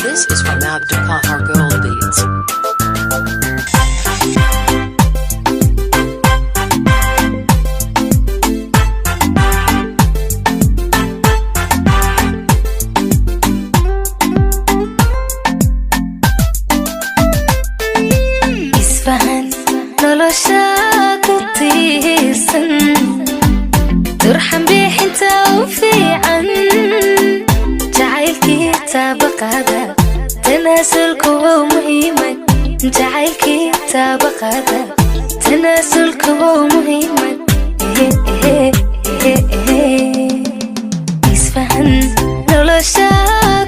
This is from Abdulqahar Gold Beats. isfahan nolosha ku tiirsan turxan bixinta u fiican jacaylkii tabaqada tanaasulku waa muhiimad jacaylkii tabaqada tanaasulku waa muhiimad isfahan nolosha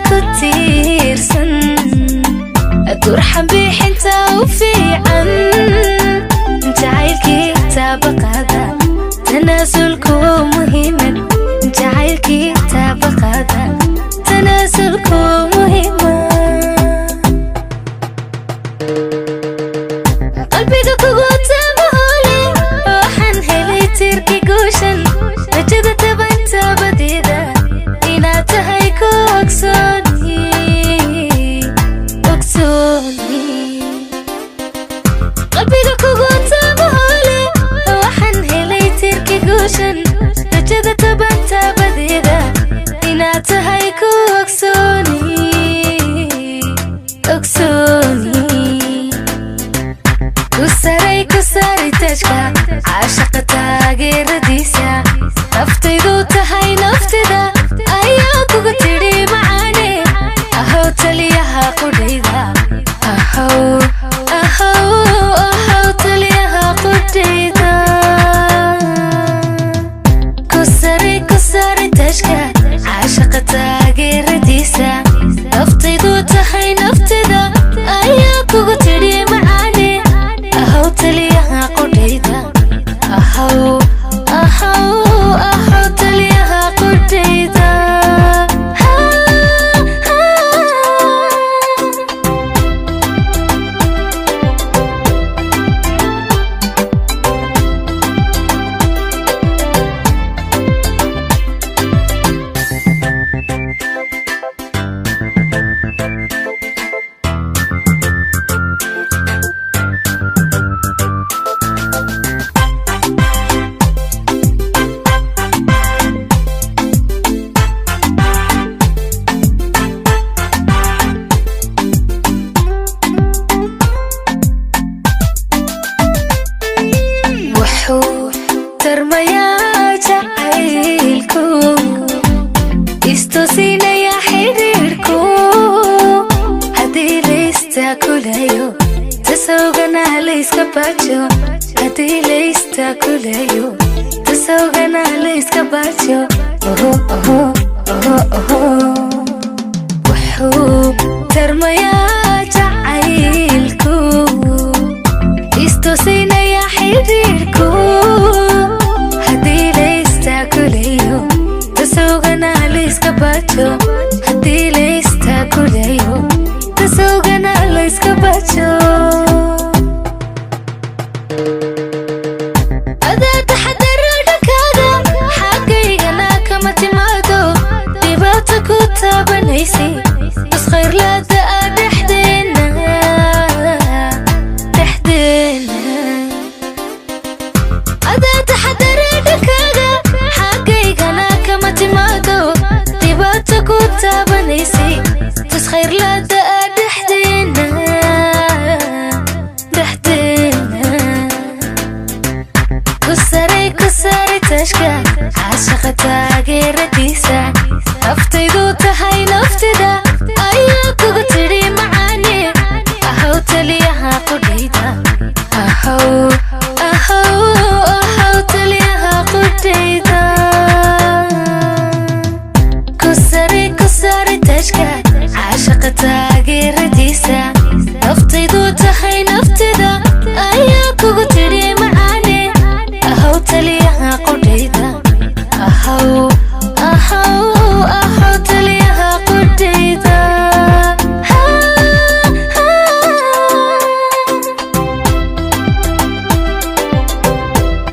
ku tiirsan turxan bixinta u fiican jacaylkii tabaqada tanaasulku waa muhiimad jacaylkii tabaqada tanaasulku waa muhiimad qalbiga kugu taabahole waxaan helay tirki guushan rajada tabantabadeeda inaad tahay ku ogsooni qalbiga kugu taabahole waxaan helay tirki guushan rajada tabantabadeeda inaad tahay ku ogsooni ku saray tajka caashaqa taageeradiisa naftaydu tahay naftida ayaa kuga tidhi macaane ahow taliyaha qudhayda ahow taliyaha qudhayda ku saray tajka caashaqa taageeradiisa naftaydu tahay naftida ayaa kuga tidhi macaane ahow taliyaha qudhayda ahow taliyaha qudhayda tarmayaa jacaylku istusinaya xidhiirku haddii laystakulayo tasawgana layska baajo haddii laystakulayo tasawgana layska baajo wuxuu tarmayaa jacaylku istusinaya xidhiirku tasawgana layska baajo haddii laystakulayo tasawgana layska baajo adaa taxadaro dhankaaga xagaygana kama timaado dhibaata ku taabanaysay iskhayrlaada ah dhexdeena adaa taxadaro dhankaaga xagaygana kama timaado dhibaata ku taabanaysay iskhayrlaada ah dhexdeena ku saray tashka caashaqa